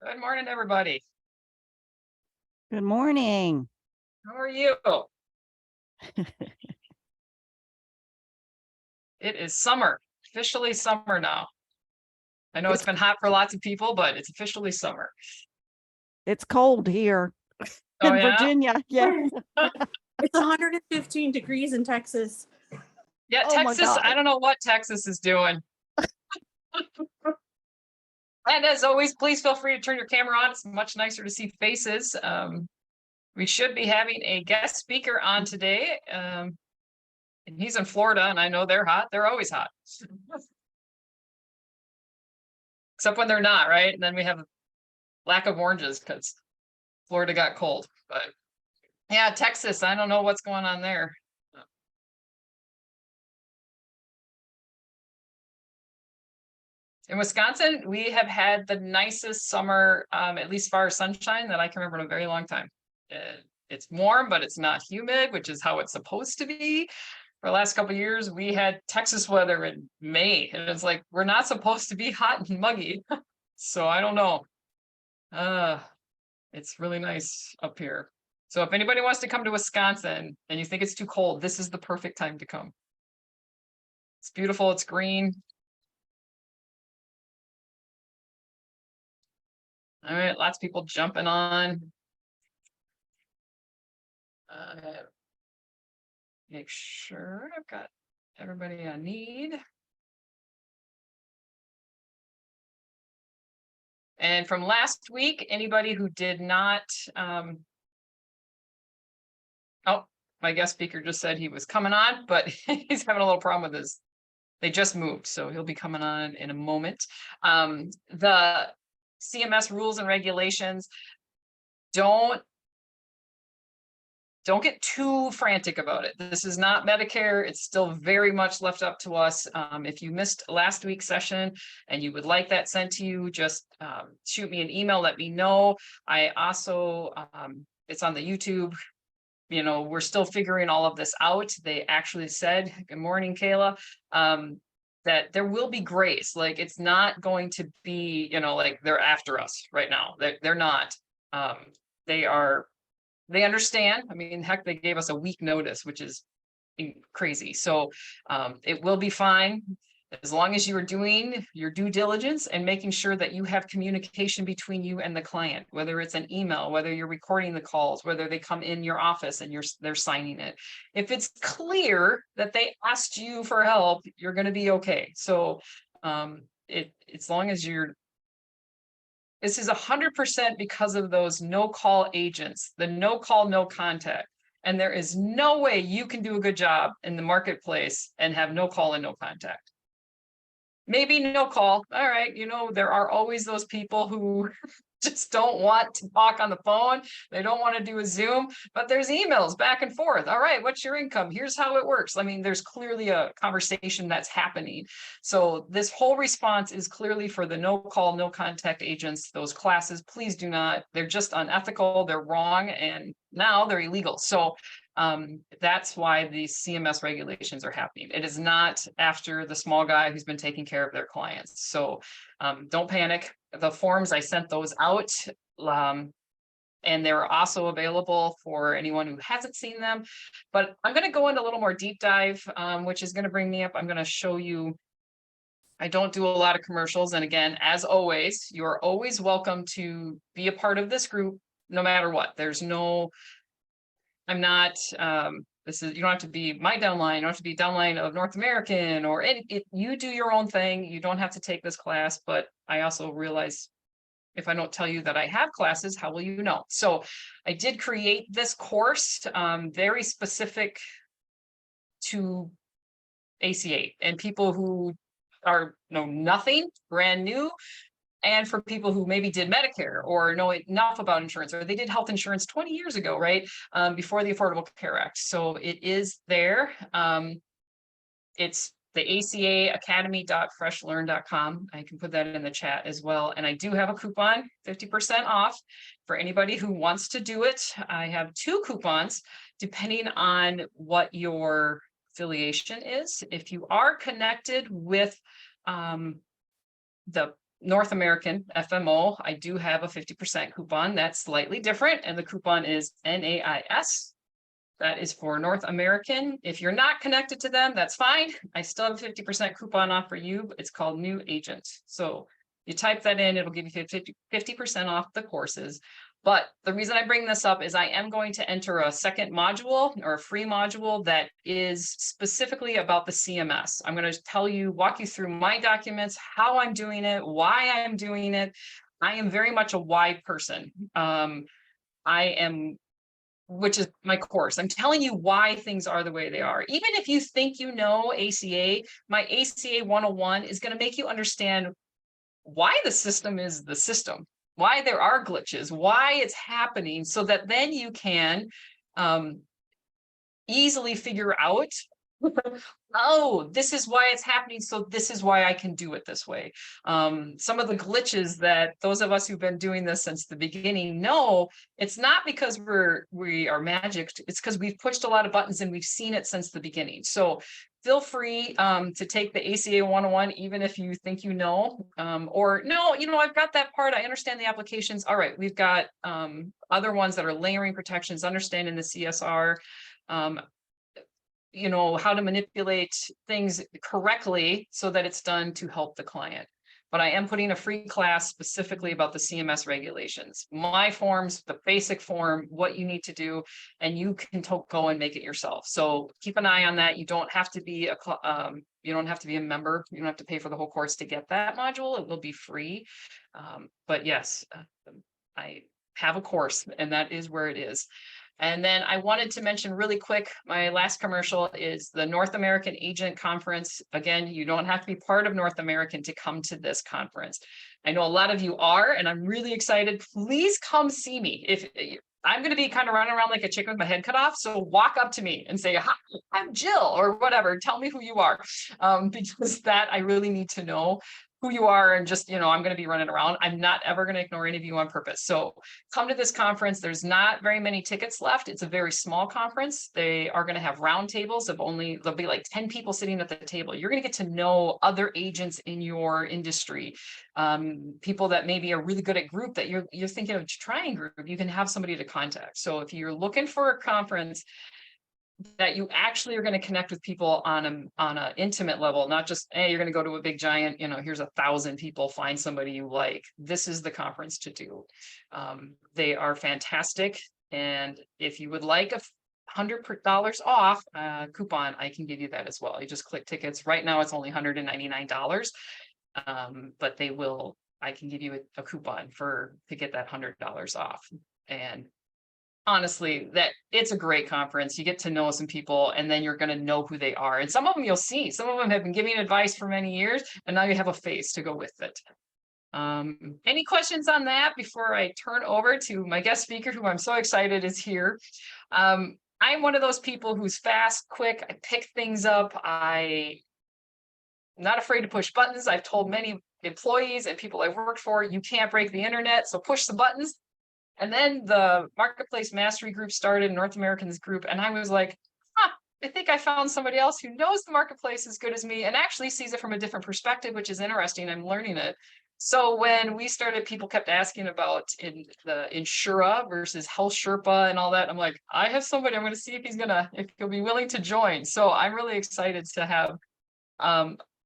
Good morning, everybody. Good morning. How are you? It is summer, officially summer now. I know it's been hot for lots of people, but it's officially summer. It's cold here Oh, in yeah? Virginia. Yeah. It's 115 degrees in Texas. Yeah, Oh my Texas, I God. don't know what Texas is doing. And as always, please feel free to turn your camera on. It's much nicer to see faces. We should be having a guest speaker on today. And he's in Florida, and I know they're hot. They're always hot. Except when they're not, right? And then we have a lack of oranges because Florida got cold. But yeah, Texas, I don't know what's going on there. In Wisconsin, we have had the nicest summer, at least far as sunshine, that I can remember in a very long time. It's warm, but it's not humid, which is how it's supposed to be. For the last couple of years, we had Texas weather in May, and it's like we're not supposed to be hot and muggy. So I don't know. It's really nice up here. So if anybody wants to come to Wisconsin and you think it's too cold, this is the perfect time to come. It's beautiful. It's green. All right, lots of people jumping on. Make sure I've got everybody I need. And from last week, anybody who did not, oh, my guest speaker just said he was coming on, but he's having a little problem with his, they just moved, so he'll be coming on in a moment. The CMS rules and regulations, don't get too frantic about it. This is not Medicare. It's still very much left up to us. If you missed last week's session and you would like that sent to you, just shoot me an email, let me know. I also, it's on the YouTube. You know, we're still figuring all of this out. They actually said, good morning, Kayla, that there will be grace. Like, it's not going to be, you know, like they're after us right now. They're not. They understand. I mean, heck, they gave us a week notice, which is crazy. So it will be fine as long as you are doing your due diligence and making sure that you have communication between you and the client, whether it's an email, whether you're recording the calls, whether they come in your office and they're signing it. If it's clear that they asked you for help, you're going to be okay. So as long as you're, this is 100% because of those no call agents, the no call, no contact. And there is no way you can do a good job in the marketplace and have no call and no contact. Maybe no call. All right. You know, there are always those people who just don't want to talk on the phone. They don't want to do a Zoom, but there's emails back and forth. All right, what's your income? Here's how it works. I mean, there's clearly a conversation that's happening. So this whole response is clearly for the no call, no contact agents, those classes. Please do not, they're just unethical, they're wrong, and now they're illegal. So that's why these CMS regulations are happening. It is not after the small guy who's been taking care of their clients. So don't panic. The forms, I sent those out, and they're also available for anyone who hasn't seen them. But I'm going to go into a little more deep dive, which is going to bring me up. I'm going to show you. I don't do a lot of commercials. And again, as always, you're always welcome to be a part of this group, no matter what. There's no, I'm not, this is, you don't have to be my downline, you don't have to be downline of North American or you do your own thing. You don't have to take this class, but I also realize if I don't tell you that I have classes, how will you know? So I did create this course, very specific to ACA and people who know nothing, brand new. And for people who maybe did Medicare or know enough about insurance, or they did health insurance 20 years ago, right? Before the Affordable Care Act. So it is there. It's the ACA academy.freshlearn.com. I can put that in the chat as well. And I do have a coupon, 50% off for anybody who wants to do it. I have 2 coupons depending on what your affiliation is. If you are connected with the North American FMO, I do have a 50% coupon. That's slightly different, and the coupon is NAIS. That is for North American. If you're not connected to them, that's fine. I still have a 50% coupon off for you, but it's called New Agent. So you type that in, it'll give you 50% off the courses. But the reason I bring this up is I am going to enter a second module or a free module that is specifically about the CMS. I'm going to walk you through my documents, how I'm doing it, why I'm doing it. I am very much a why person. Which is my course. I'm telling you why things are the way they are. Even if you think you know ACA, my ACA 101 is going to make you understand why the system is the system, why there are glitches, why it's happening, so that then you can easily figure out, oh, this is why it's happening, so this is why I can do it this way. Some of the glitches that those of us who've been doing this since the beginning know, it's not because we are magic, it's because we've pushed a lot of buttons and we've seen it since the beginning. So feel free to take the ACA 101, even if you think you know, or no, I've got that part. I understand the applications. All right, we've got other ones that are layering protections, understanding the CSR, how to manipulate things correctly so that it's done to help the client. But I am putting a free class specifically about the CMS regulations, my forms, the basic form, what you need to do, and you can go and make it yourself. So keep an eye on that. You don't have to be a member. You don't have to pay for the whole course to get that module. It will be free. But yes, I have a course, and that is where it is. And then I wanted to mention really quick, my last commercial is the North American Agent Conference. Again, you don't have to be part of North American to come to this conference. I know a lot of you are, and I'm really excited. Please come see me. If I'm going to be kind of running around like a chicken with my head cut off, so walk up to me and say, "Hi, I'm Jill," or whatever. Tell me who you are, because that I really need to know who you are, and just, I'm going to be running around. I'm not ever going to ignore any of you on purpose. So come to this conference. There's not very many tickets left. It's a very small conference. They are going to have round tables of there'll be like 10 people sitting at the table. You're going to get to know other agents in your industry, people that maybe are really good at group that you're thinking of trying group. You can have somebody to contact. So if you're looking for a conference that you actually are going to connect with people on an intimate level, not just, hey, you're going to go to a big giant, here's 1,000 people, find somebody you like. This is the conference to do. They are fantastic. And if you would like $100 off coupon, I can give you that as well. You just click tickets. Right now it's only $199. But I can give you a coupon to get that $100 off. And honestly, that it's a great conference. You get to know some people, and then you're going to know who they are. And some of them you'll see, some of them have been giving advice for many years, and now you have a face to go with it. Any questions on that before I turn over to my guest speaker, who I'm so excited is here? I'm one of those people who's fast, quick. I pick things up. I'm not afraid to push buttons. I've told many employees and people I've worked for, you can't break the internet, so push the buttons. And then the Marketplace Mastery Group started, North Americans group, and I was like, I think I found somebody else who knows the marketplace as good as me and actually sees it from a different perspective, which is interesting. I'm learning it. So when we started, people kept asking about the Insura versus Health Sherpa and all that. I'm like, I have somebody. I'm going to see if he'll be willing to join. So I'm really excited to have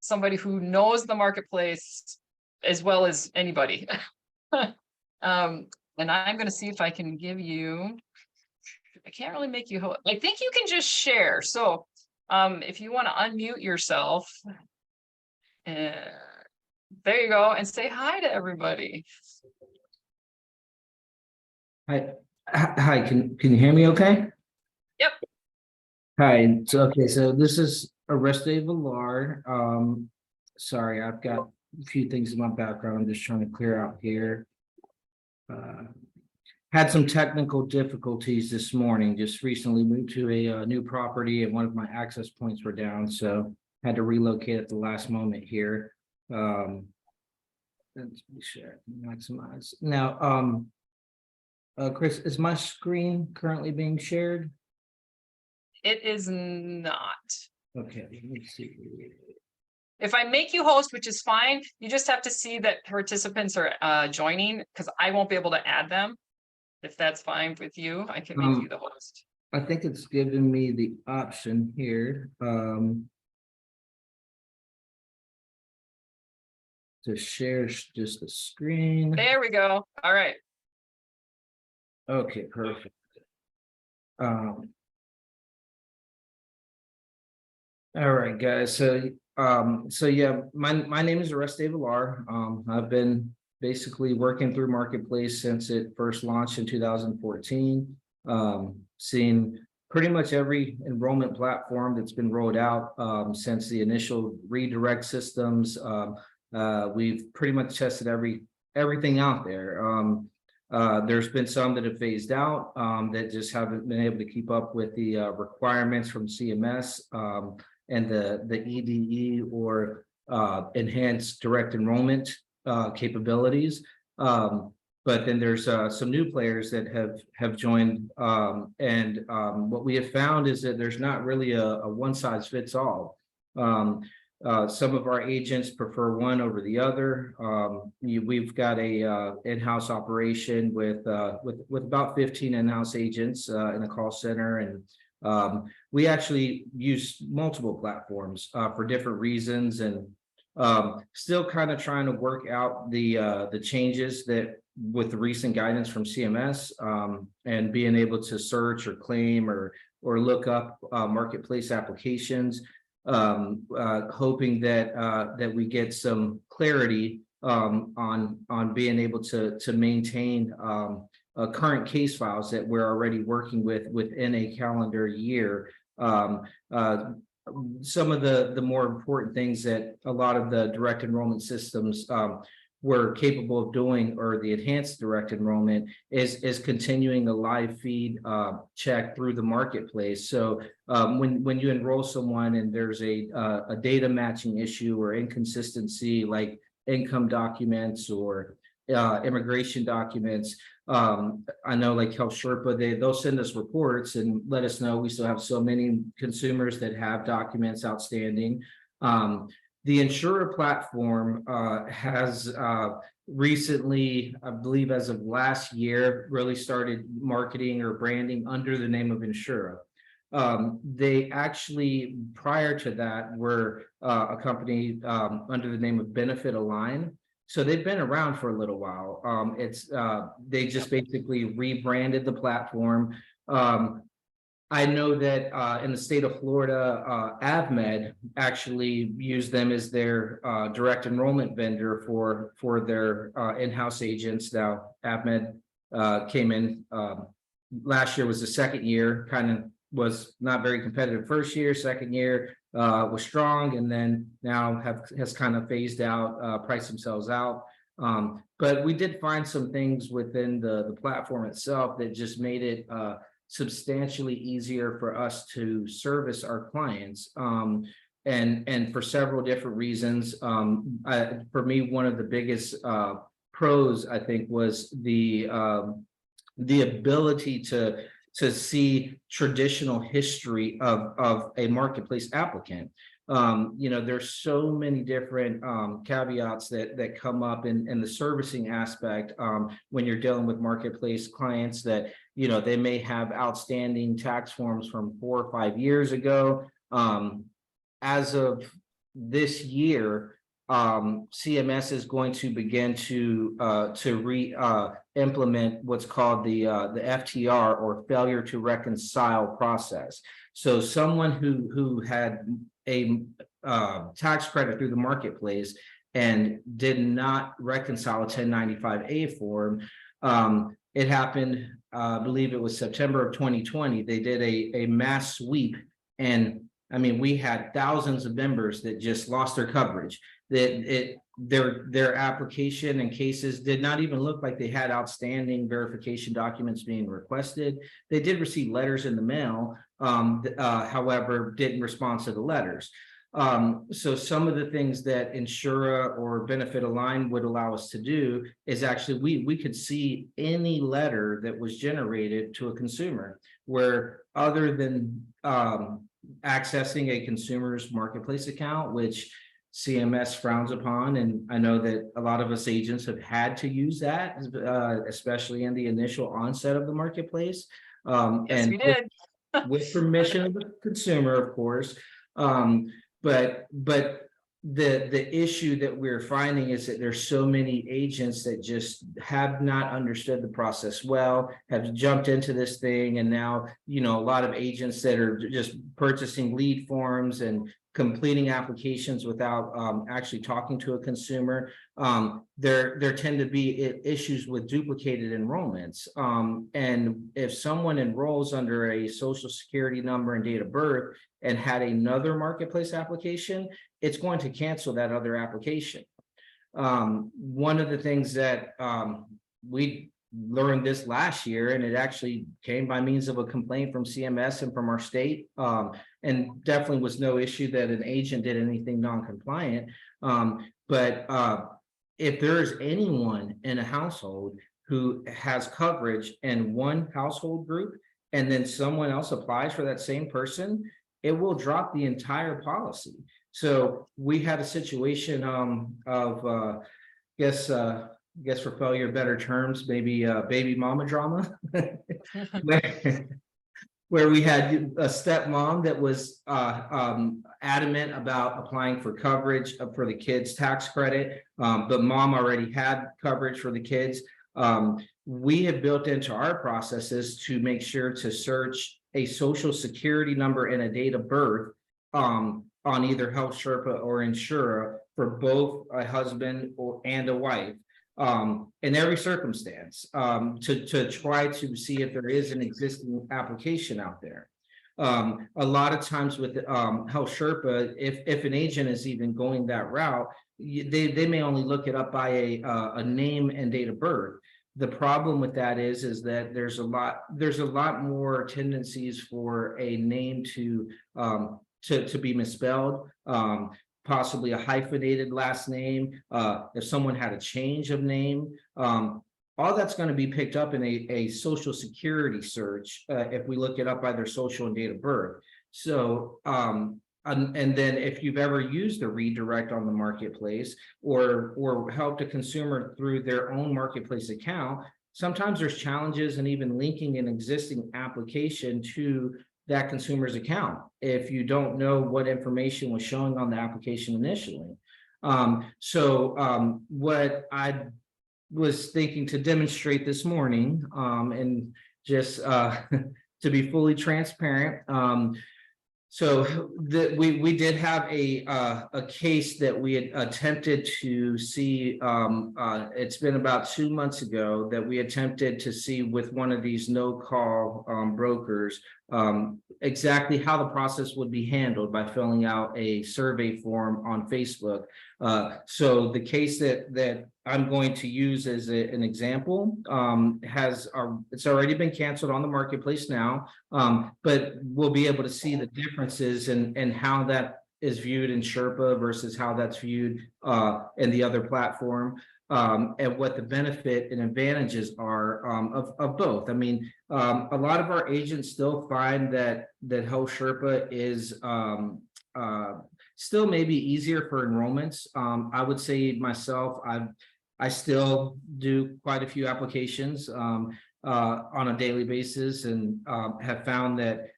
somebody who knows the marketplace as well as anybody. And I'm going to see if I can give you, I can't really make you, I think you can just share. So if you want to unmute yourself, there you go, and say hi to everybody. Hi, can you hear me okay? Yep. Hi, so this is Oreste Villar. Sorry, I've got a few things in my background I'm just trying to clear out here. Had some technical difficulties this morning. Just recently moved to a new property, and one of my access points were down, so had to relocate at the last moment here. Let's be sure, maximize. Now, Chris, is my screen currently being shared? It is not. Okay, let me see. If I make you host, which is fine, you just have to see that participants are joining, because I won't be able to add them. If that's fine with you, I can make you the host. I think it's given me the option here, to share just the screen. There we go. All right. Okay, perfect. All right, guys. So yeah, my name is Oreste Villar. I've been basically working through Marketplace since it first launched in 2014. Seeing pretty much every enrollment platform that's been rolled out since the initial redirect systems. We've pretty much tested everything out there. There's been some that have phased out that just haven't been able to keep up with the requirements from CMS and the EDE or enhanced direct enrollment capabilities. But then there's some new players that have joined, and what we have found is that there's not really a one size fits all. Some of our agents prefer one over the other. We've got a in-house operation with about 15 in-house agents in the call center, and we actually use multiple platforms for different reasons, and still kind of trying to work out the changes that with the recent guidance from CMS, and being able to search or claim or look up marketplace applications. Hoping that we get some clarity on being able to maintain current case files that we're already working with within a calendar year. Some of the more important things that a lot of the direct enrollment systems were capable of doing, or the enhanced direct enrollment, is continuing the live feed check through the marketplace. So when you enroll someone and there's a data matching issue or inconsistency, like income documents or immigration documents, I know like Health Sherpa, they'll send us reports and let us know we still have so many consumers that have documents outstanding. The insurer platform has recently, I believe as of last year, really started marketing or branding under the name of Insura. They actually, prior to that, were a company under the name of Benefit Align. So they've been around for a little while. They just basically rebranded the platform. I know that in the state of Florida, AvMed actually used them as their direct enrollment vendor for their in-house agents. Now, AvMed came in last year was the second year, kind of was not very competitive first year, second year was strong, and then now has kind of phased out, priced themselves out. But we did find some things within the platform itself that just made it substantially easier for us to service our clients, and for several different reasons. For me, one of the biggest pros, I think, was the ability to see traditional history of a marketplace applicant. There's so many different caveats that come up in the servicing aspect when you're dealing with marketplace clients that, they may have outstanding tax forms from 4 or 5 years ago. As of this year, CMS is going to begin to implement what's called the FTR, or failure to reconcile process. So someone who had a tax credit through the marketplace and did not reconcile a 1095-A form, it happened, I believe it was September of 2020. They did a mass sweep, and I mean, we had thousands of members that just lost their coverage. Their application and cases did not even look like they had outstanding verification documents being requested. They did receive letters in the mail, however, didn't respond to the letters. So some of the things that Insura or Benefit Align would allow us to do is actually we could see any letter that was generated to a consumer, where other than accessing a consumer's marketplace account, which CMS frowns upon, and I know that a lot of us agents have had to use that, especially in the initial onset of the marketplace. Yes, And we did. with permission of the consumer, of course. But the issue that we're finding is that there's so many agents that just have not understood the process well, have jumped into this thing, and now, you know, a lot of agents that are just purchasing lead forms and completing applications without actually talking to a consumer. There tend to be issues with duplicated enrollments. And if someone enrolls under a social security number and date of birth and had another marketplace application, it's going to cancel that other application. One of the things that we learned this last year, and it actually came by means of a complaint from CMS and from our state, and definitely was no issue that an agent did anything non-compliant. But if there's anyone in a household who has coverage in one household group, and then someone else applies for that same person, it will drop the entire policy. So we had a situation of guess for failure of better terms, maybe baby mama drama, where we had a stepmom that was adamant about applying for coverage for the kids' tax credit, but mom already had coverage for the kids. We have built into our processes to make sure to search a social security number and a date of birth on either Health Sherpa or Insura for both a husband and a wife. In every circumstance, to try to see if there is an existing application out there. A lot of times with Health Sherpa, if an agent is even going that route, they may only look it up by a name and date of birth. The problem with that is that there's a lot more tendencies for a name to be misspelled. Possibly a hyphenated last name, if someone had a change of name, all that's going to be picked up in a social security search if we look it up by their social and date of birth. So, and then if you've ever used a redirect on the marketplace or helped a consumer through their own marketplace account, sometimes there's challenges in even linking an existing application to that consumer's account if you don't know what information was showing on the application initially. What I was thinking to demonstrate this morning, and just to be fully transparent, we did have a case that we had attempted to see. It's been about 2 months ago that we attempted to see with one of these no-call brokers exactly how the process would be handled by filling out a survey form on Facebook. So the case that I'm going to use as an example it's already been canceled on the marketplace now, but we'll be able to see the differences and how that is viewed in Sherpa versus how that's viewed in the other platform, and what the benefit and advantages are of both. I mean, a lot of our agents still find that Health Sherpa is still maybe easier for enrollments. I would say myself, I still do quite a few applications on a daily basis, and have found that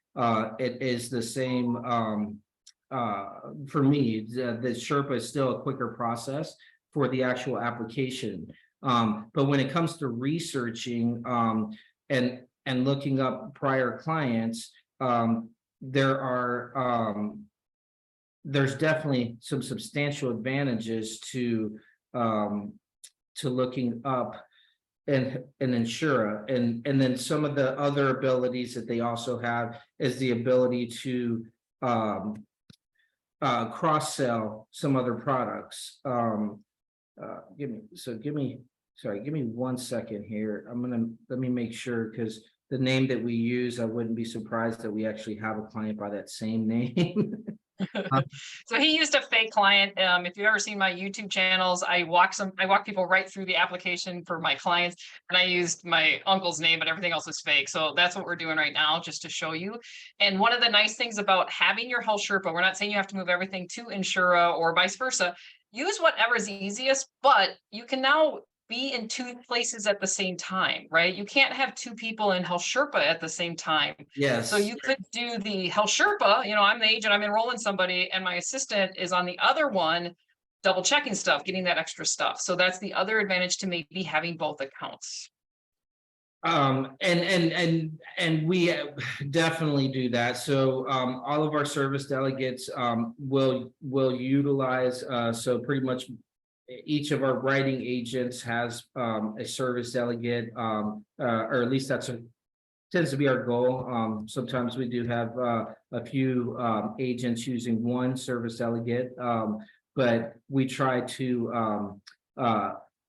it is the same for me. The Sherpa is still a quicker process for the actual application. But when it comes to researching and looking up prior clients, there's definitely some substantial advantages to looking up and Insura, and then some of the other abilities that they also have is the ability to cross-sell some other products. Give me 1 second here. Let me make sure, because the name that we use, I wouldn't be surprised that we actually have a client by that same name. So he used a fake client. If you've ever seen my YouTube channels, I walk people right through the application for my clients. And I used my uncle's name, but everything else is fake. So that's what we're doing right now, just to show you. And one of the nice things about having your Health Sherpa, we're not saying you have to move everything to Insura or vice versa. Use whatever's easiest, but you can now be in two places at the same time, right? You can't have two people in Health Sherpa at the same time. Yes. So you could do the Health Sherpa, I'm the agent, I'm enrolling somebody, and my assistant is on the other one, double checking stuff, getting that extra stuff. So that's the other advantage to maybe having both accounts. And we definitely do that. So all of our service delegates will utilize so pretty much each of our writing agents has a service delegate, or at least tends to be our goal. Sometimes we do have a few agents using one service delegate, but we try to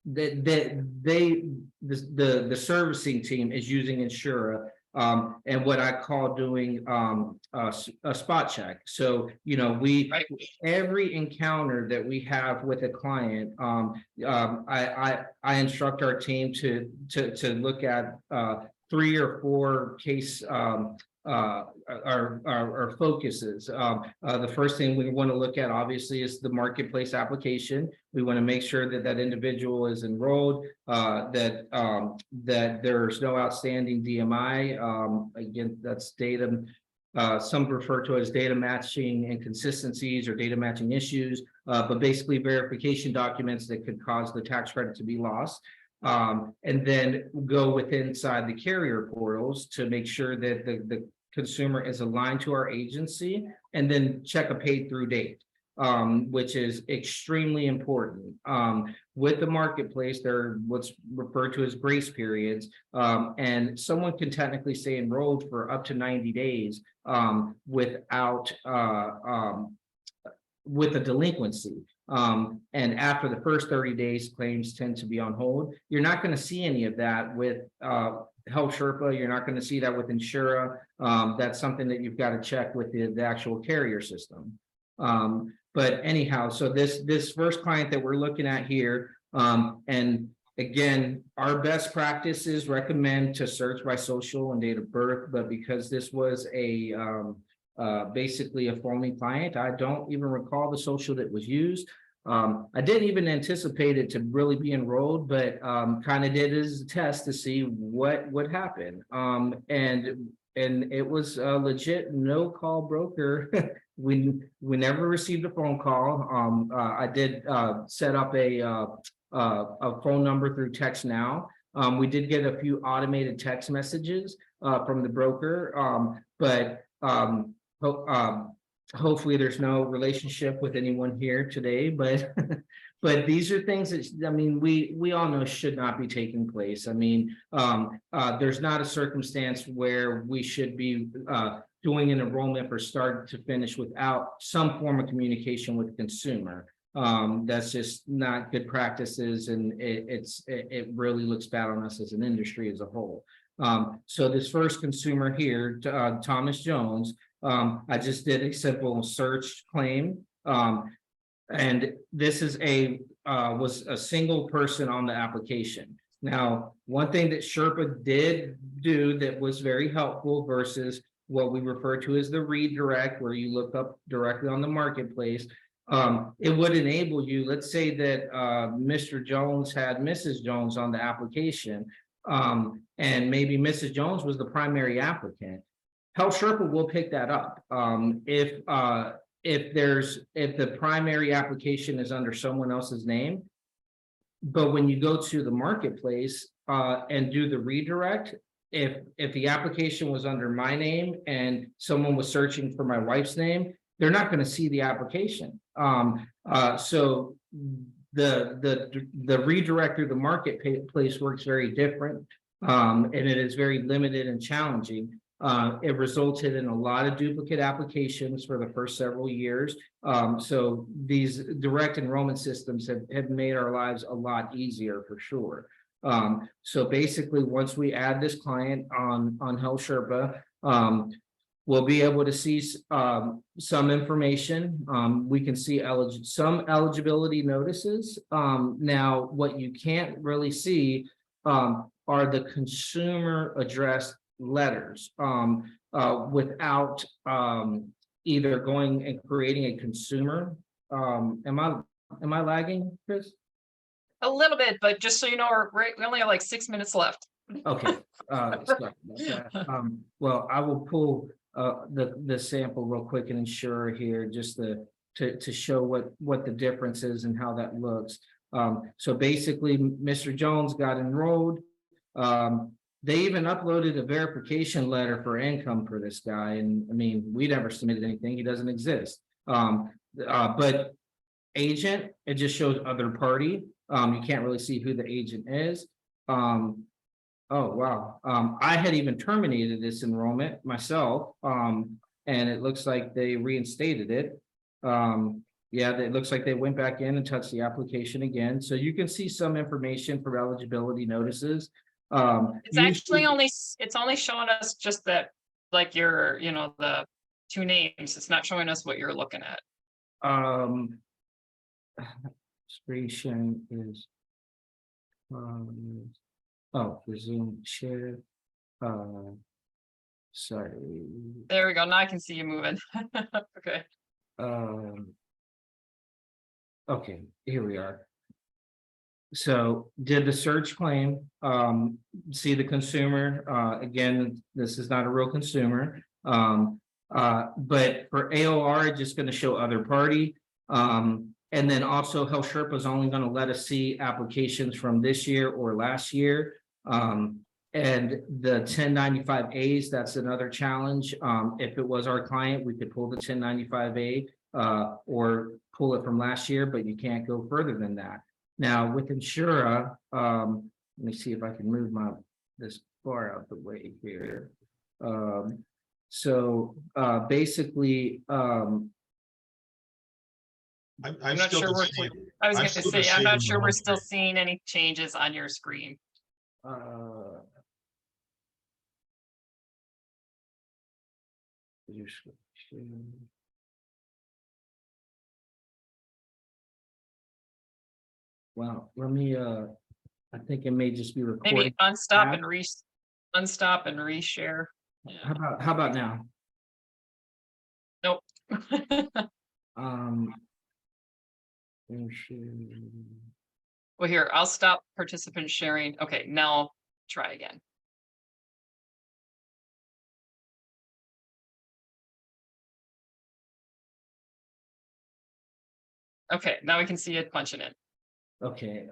the servicing team is using Insura. And what I call doing a spot check. So, every encounter that we have with a client, I instruct our team to look at 3 or 4 case our focuses. The first thing we want to look at, obviously, is the marketplace application. We want to make sure that that individual is enrolled, that there's no outstanding DMI. Again, that's data. Some refer to it as data matching inconsistencies or data matching issues, but basically verification documents that could cause the tax credit to be lost. And then go inside the carrier portals to make sure that the consumer is aligned to our agency, and then check a paid through date, which is extremely important. With the marketplace, there are what's referred to as grace periods, and someone can technically stay enrolled for up to 90 days without with a delinquency. And after the first 30 days, claims tend to be on hold. You're not going to see any of that with Health Sherpa. You're not going to see that with Insura. That's something that you've got to check with the actual carrier system. But anyhow, so this first client that we're looking at here, and again, our best practices recommend to search by social and date of birth, but because this was basically a phony client, I don't even recall the social that was used. I didn't even anticipate it to really be enrolled, but kind of did it as a test to see what would happen. And it was a legit no call broker. We never received a phone call. I did set up a phone number through Text Now. We did get a few automated text messages from the broker, but hopefully there's no relationship with anyone here today, but but these are things that, I mean, we all know should not be taking place. I mean, there's not a circumstance where we should be doing an enrollment from start to finish without some form of communication with the consumer. That's just not good practices, and it really looks bad on us as an industry as a whole. So this first consumer here, Thomas Jones, I just did a simple search claim, and this is was a single person on the application. Now, one thing that Sherpa did do that was very helpful versus what we refer to as the redirect, where you look up directly on the marketplace, it would enable you, let's say that Mr. Jones had Mrs. Jones on the application, and maybe Mrs. Jones was the primary applicant. Health Sherpa will pick that up. If the primary application is under someone else's name, but when you go to the marketplace and do the redirect, if the application was under my name and someone was searching for my wife's name, they're not going to see the application. So the redirect through the marketplace works very different, and it is very limited and challenging. It resulted in a lot of duplicate applications for the first several years. So these direct enrollment systems have made our lives a lot easier for sure. So basically, once we add this client on Health Sherpa, we'll be able to see some information. We can see some eligibility notices. Now, what you can't really see are the consumer address letters without either going and creating a consumer. Am I lagging, Chris? A little bit, but just so you know, we only have like 6 minutes left. Okay, sorry about that. Well, I will pull the sample real quick and ensure here just to show what the difference is and how that looks. So basically, Mr. Jones got enrolled. They even uploaded a verification letter for income for this guy, and I mean, we never submitted anything. He doesn't exist. But agent, it just shows other party. You can't really see who the agent is. Oh, wow. I had even terminated this enrollment myself. And it looks like they reinstated it. Yeah, it looks like they went back in and touched the application again. So you can see some information for eligibility notices. It's actually it's only showing us just that, like your, the two names. It's not showing us what you're looking at. Screen sharing is resume share. Sorry. There we go. Now I can see you moving. Okay. Okay, here we are. So did the search claim, see the consumer, again, this is not a real consumer. But for AOR, just going to show other party. And then also Health Sherpa is only going to let us see applications from this year or last year. And the 1095As, that's another challenge. If it was our client, we could pull the 1095A or pull it from last year, but you can't go further than that. Now with Insura, let me see if I can move this bar out the way here. Basically, I'm not sure I was going to say, I'm not sure we're still seeing any changes on your screen. Well, let me, I think it may just be recording. Maybe unstop and reshare. Yeah. How about now? Nope. Well, here, I'll stop participant sharing. Okay, now try again. Okay, now we can see it punching in. Okay,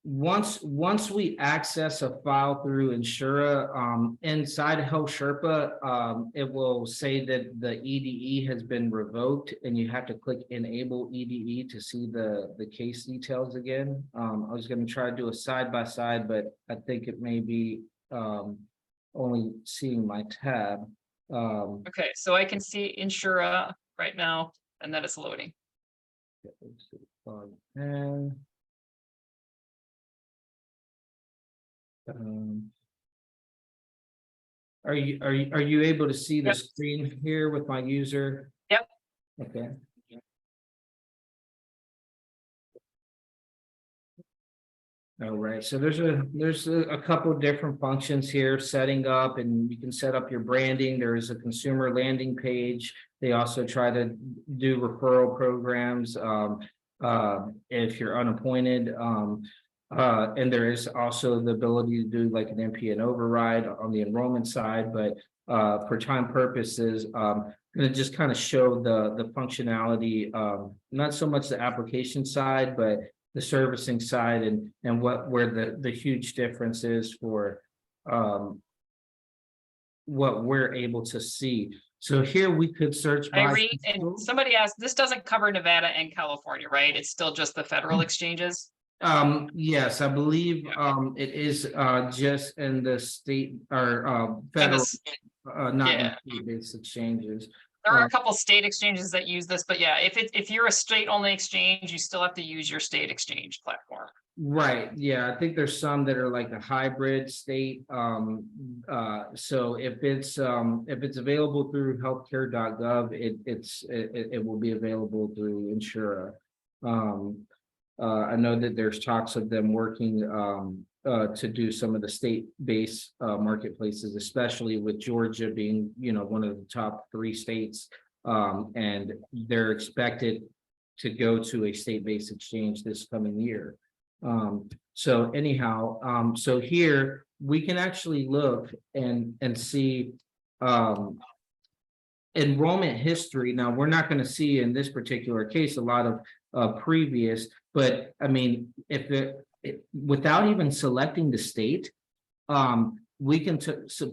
once we access a file through Insura, inside Health Sherpa, it will say that the EDE has been revoked, and you have to click Enable EDE to see the case details again. I was going to try to do a side by side, but I think it may be only seeing my tab. Okay, so I can see Insura right now, and that is loading. And are you able to see the screen here with my user? Yep. Okay. All right, so there's a couple of different functions here, setting up, and you can set up your branding. There is a consumer landing page. They also try to do referral programs if you're unappointed. And there is also the ability to do like an NPN override on the enrollment side, but for time purposes, I'm going to just kind of show the functionality, not so much the application side, but the servicing side and where the huge difference is for what we're able to see. So here we could search by. I read, and somebody asked, this doesn't cover Nevada and California, right? It's still just the federal exchanges. Yes, I believe it is just in the state or federal, not in state-based exchanges. There are a couple state exchanges that use this, but yeah, if you're a state only exchange, you still have to use your state exchange platform. Right, yeah, I think there's some that are like a hybrid state. So if it's available through healthcare.gov, it will be available through Insura. I know that there's talks of them working to do some of the state-based marketplaces, especially with Georgia being, one of the top 3 states. And they're expected to go to a state-based exchange this coming year. So anyhow, so here we can actually look and see enrollment history. Now, we're not going to see in this particular case a lot of previous, but I mean, if without even selecting the state, we can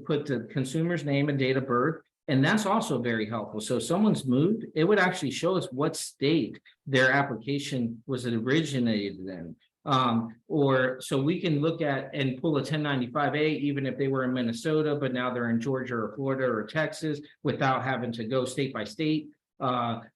put the consumer's name and date of birth. And that's also very helpful. So if someone's moved, it would actually show us what state their application was originated in. Or so we can look at and pull a 1095-A, even if they were in Minnesota, but now they're in Georgia or Florida or Texas without having to go state by state.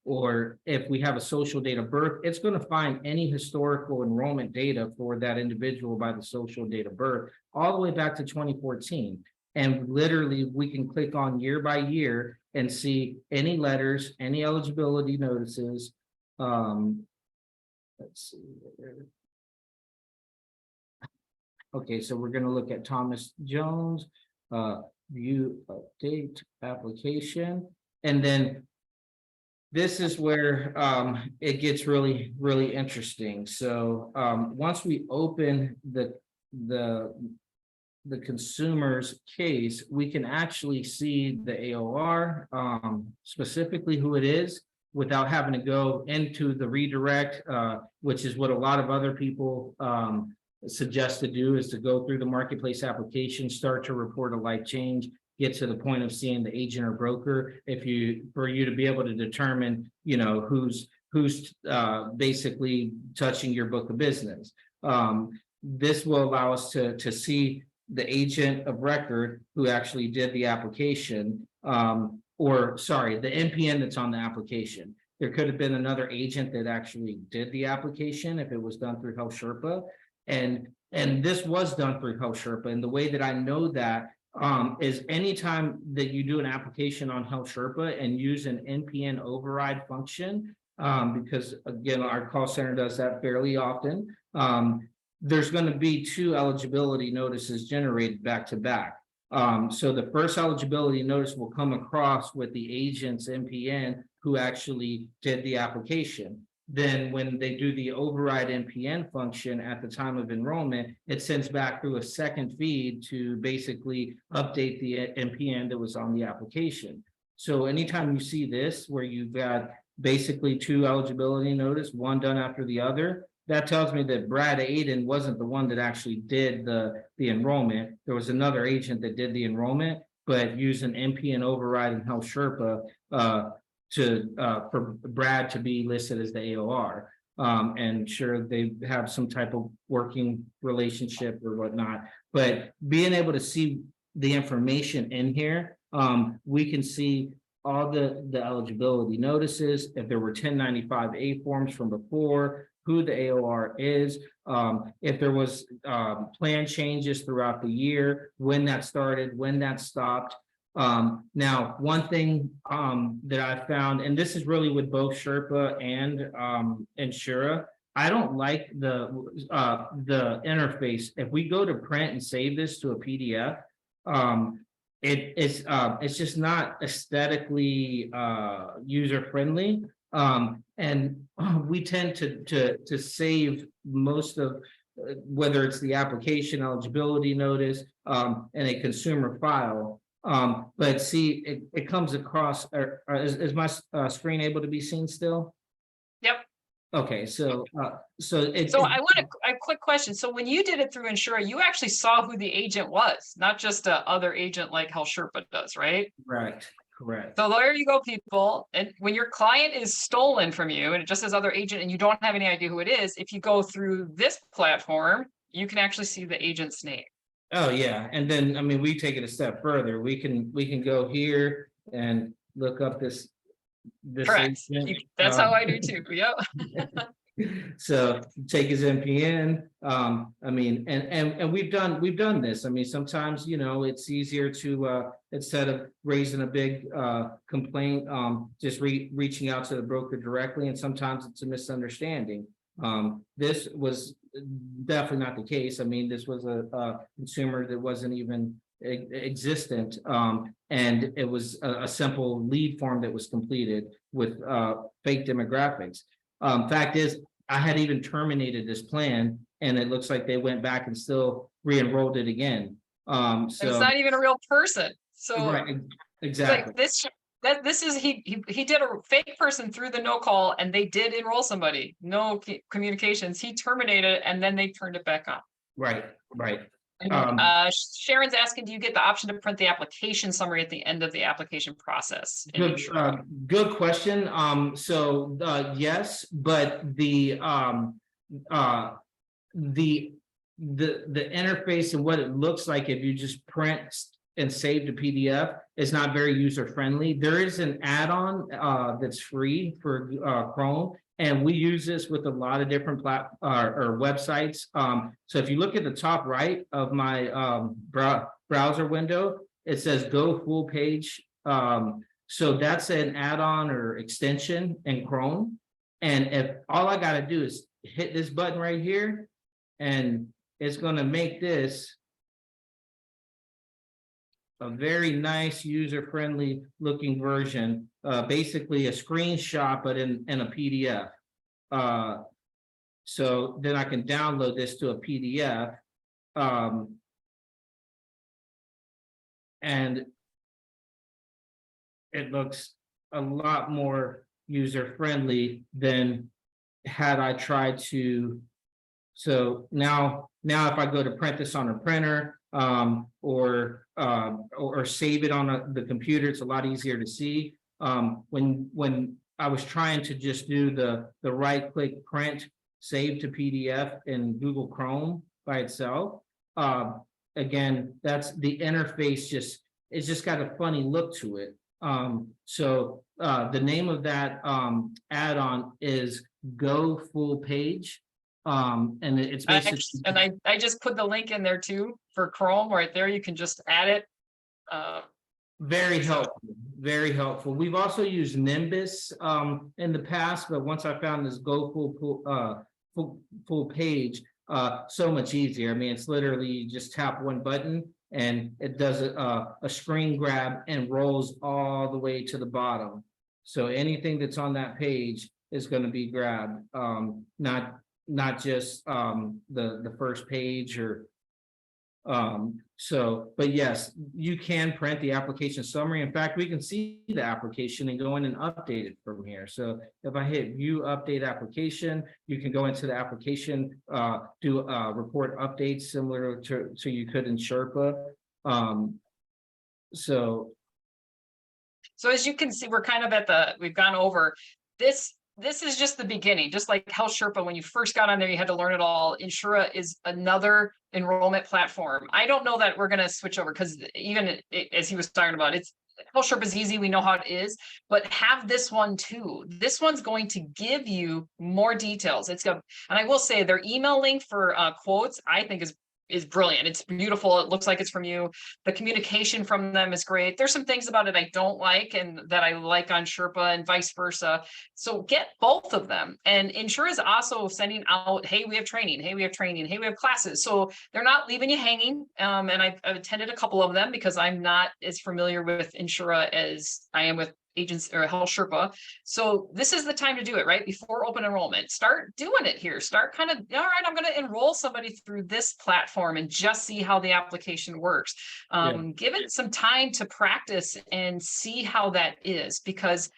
Or if we have a social date of birth, it's going to find any historical enrollment data for that individual by the social date of birth, all the way back to 2014. And literally, we can click on year by year and see any letters, any eligibility notices. Let's see. Okay, so we're going to look at Thomas Jones, view update application. And then this is where it gets really, really interesting. So once we open the consumer's case, we can actually see the AOR, specifically who it is, without having to go into the redirect, which is what a lot of other people suggest to do, is to go through the marketplace application, start to report a life change, get to the point of seeing the agent or broker, for you to be able to determine, who's basically touching your book of business. This will allow us to see the agent of record who actually did the application, or sorry, the NPN that's on the application. There could have been another agent that actually did the application if it was done through Health Sherpa. And this was done through Health Sherpa. And the way that I know that is anytime that you do an application on Health Sherpa and use an NPN override function, because again, our call center does that fairly often, there's going to be 2 eligibility notices generated back to back. So the first eligibility notice will come across with the agent's NPN who actually did the application. Then when they do the override NPN function at the time of enrollment, it sends back through a second feed to basically update the NPN that was on the application. So anytime you see this, where you've got basically 2 eligibility notice, one done after the other, that tells me that Brad Aiden wasn't the one that actually did the enrollment. There was another agent that did the enrollment, but used an NPN override in Health Sherpa for Brad to be listed as the AOR. And sure, they have some type of working relationship or whatnot, but being able to see the information in here, we can see all the eligibility notices, if there were 1095-A forms from before, who the AOR is, if there was plan changes throughout the year, when that started, when that stopped. Now, one thing that I found, and this is really with both Sherpa and Insura, I don't like the interface. If we go to print and save this to a PDF, it's just not aesthetically user friendly. And we tend to save most of whether it's the application eligibility notice in a consumer file. But see, it comes across. Is my screen able to be seen still? Yep. Okay, so So I want a quick question. So when you did it through Insura, you actually saw who the agent was, not just a other agent like Health Sherpa does, right? right, correct. So there you go, people. And when your client is stolen from you and it just says other agent and you don't have any idea who it is, if you go through this platform, you can actually see the agent's name. Oh, yeah, and then, I mean, we take it a step further. We can go here and look up this Correct. agent. That's how I do too. Yep. So take his NPN. I mean, and we've done this. I mean, sometimes, it's easier to instead of raising a big complaint, just reaching out to the broker directly, and sometimes it's a misunderstanding. This was definitely not the case. I mean, this was a consumer that wasn't even existent, and it was a simple lead form that was completed with fake demographics. Fact is, I had even terminated this plan, and it looks like they went back and still re-enrolled it again. And it's So not even a real person. So right, exactly. like this is, he did a fake person through the no call, and they did enroll somebody, no communications. He terminated it, and then they turned it back on. Right. And, Sharon's asking, do you get the option to print the application summary at the end of the application process? in Good, Inshura? good question. So yes, but the interface and what it looks like if you just print and save the PDF is not very user friendly. There is an add-on that's free for Chrome, and we use this with a lot of different or websites. So if you look at the top right of my browser window, it says Go Full Page. So that's an add-on or extension in Chrome. And if all I got to do is hit this button right here, and it's going to make this a very nice user-friendly looking version, basically a screenshot, but in a PDF. So then I can download this to a PDF. And it looks a lot more user-friendly than had I tried to. So now if I go to print this on a printer, or save it on the computer, it's a lot easier to see. When I was trying to just do the right click print, save to PDF in Google Chrome by itself, again, that's the interface, it's just got a funny look to it. So the name of that add-on is Go Full Page. And it's basically, And I just put the link in there too for Chrome right there. You can just add it. very helpful. We've also used Nimbus in the past, but once I found this Go Full Page, so much easier. I mean, it's literally you just tap one button and it does a screen grab and rolls all the way to the bottom. So anything that's on that page is going to be grabbed, not just the first page or so, but yes, you can print the application summary. In fact, we can see the application and go in and update it from here. So if I hit view update application, you can go into the application, do report updates similar to you could in Sherpa. So as you can see, we're kind of we've gone over this. This is just the beginning, just like Health Sherpa, when you first got on there, you had to learn it all. Inshura is another enrollment platform. I don't know that we're going to switch over because even as he was talking about, Health Sherpa is easy. We know how it is, but have this one too. This one's going to give you more details. And I will say their email link for quotes, I think is brilliant. It's beautiful. It looks like it's from you. The communication from them is great. There's some things about it I don't like and that I like on Sherpa and vice versa. So get both of them. And Inshura is also sending out, hey, we have training. Hey, we have training. Hey, we have classes. So they're not leaving you hanging. And I've attended a couple of them because I'm not as familiar with Inshura as I am with agents or Health Sherpa. So this is the time to do it, right? Before open enrollment, start doing it here. Start kind of, all right, I'm going to enroll somebody through this platform and just see how the application works. Give it some time to practice and see how that is, because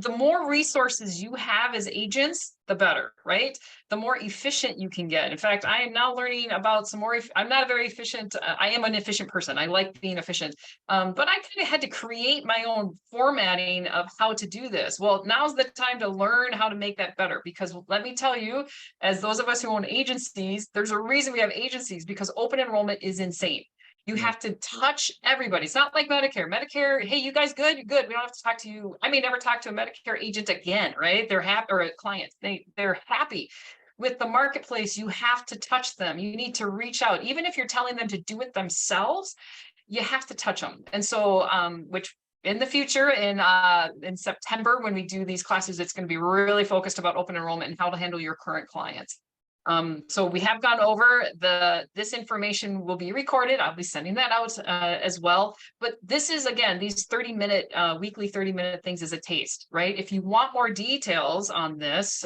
the more resources you have as agents, the better, right? The more efficient you can get. In fact, I am now learning about some more, I'm not a very efficient, I am an efficient person. I like being efficient, but I kind of had to create my own formatting of how to do this. Well, now's the time to learn how to make that better, because let me tell you, as those of us who own agencies, there's a reason we have agencies, because open enrollment is insane. You Yeah. have to touch everybody. It's not like Medicare. Medicare, hey, you guys good? You're good. We don't have to talk to you. I may never talk to a Medicare agent again, right? They're happy, or a client. They're happy. With the marketplace, you have to touch them. You need to reach out. Even if you're telling them to do it themselves, you have to touch them. And so, which in the future, in September, when we do these classes, it's going to be really focused about open enrollment and how to handle your current clients. So we have gone over this information will be recorded. I'll be sending that out as well. But this is, again, these 30-minute weekly 30-minute things is a taste, right? If you want more details on this,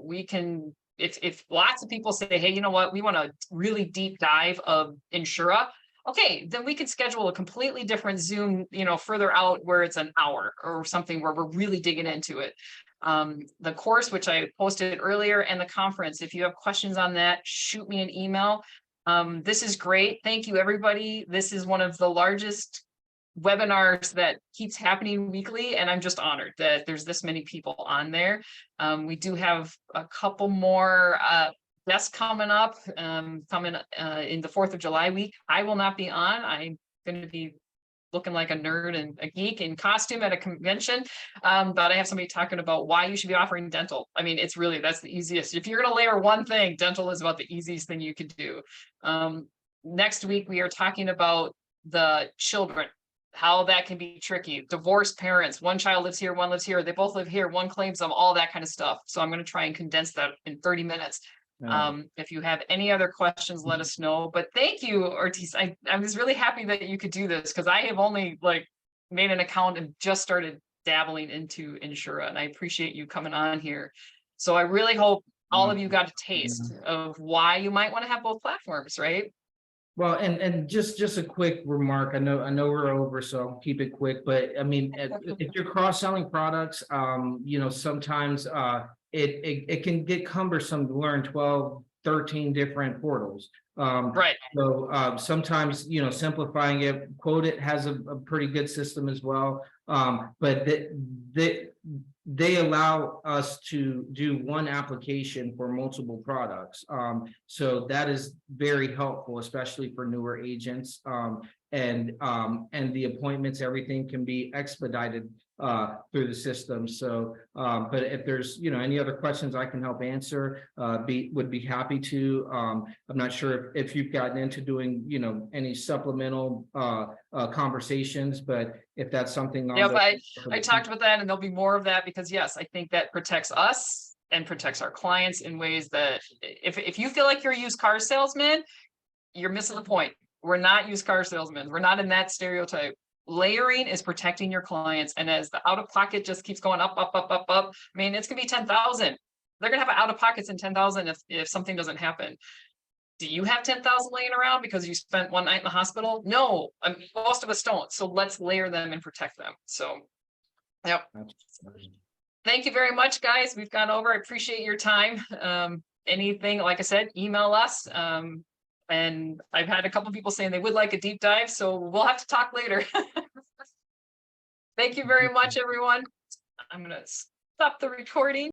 we can, if lots of people say, hey, you know what, we want a really deep dive of Insura. Okay, then we can schedule a completely different Zoom, further out where it's an hour or something where we're really digging into it. The course, which I posted earlier, and the conference, if you have questions on that, shoot me an email. This is great. Thank you, everybody. This is one of the largest webinars that keeps happening weekly, and I'm just honored that there's this many people on there. We do have a couple more guests coming up, in the 4th of July week. I will not be on. I'm going to be looking like a nerd and a geek in costume at a convention. But I have somebody talking about why you should be offering dental. I mean, that's the easiest. If you're going to layer one thing, dental is about the easiest thing you could do. Next week, we are talking about the children, how that can be tricky. Divorced parents, one child lives here, one lives here. They both live here, one claims them, all that kind of stuff. So I'm going to try and condense that in 30 minutes. If you have any other questions, let us know. But thank you, Ortiz. I was really happy that you could do this, because I have only made an account and just started dabbling into Insura, and I appreciate you coming on here. So I really hope all of you got a taste of why you might want to have both platforms, right? Well, and just a quick remark. I know we're over, so I'll keep it quick. But I mean, if you're cross-selling products, sometimes it can get cumbersome to learn 12, 13 different portals. Right. So sometimes, simplifying it, Quote has a pretty good system as well. But they allow us to do one application for multiple products. So that is very helpful, especially for newer agents. And the appointments, everything can be expedited through the system. So, but if there's, any other questions I can help answer, would be happy to. I'm not sure if you've gotten into doing, any supplemental conversations, but if that's something. Yep, I talked about that, and there'll be more of that, because yes, I think that protects us and protects our clients in ways that if you feel like you're a used car salesman, you're missing the point. We're not used car salesmen. We're not in that stereotype. Layering is protecting your clients. And as the out of pocket just keeps going up, up, up, up, up, I mean, it's gonna be 10,000. They're gonna have out of pockets in 10,000 if something doesn't happen. Do you have 10,000 laying around because you spent one night in the hospital? No, most of us don't. So let's layer them and protect them. So, yep. Thank you very much, guys. We've gone over. I appreciate your time. Anything, like I said, email us. And I've had a couple people saying they would like a deep dive, so we'll have to talk later. Thank you very much, everyone. I'm going to stop the recording.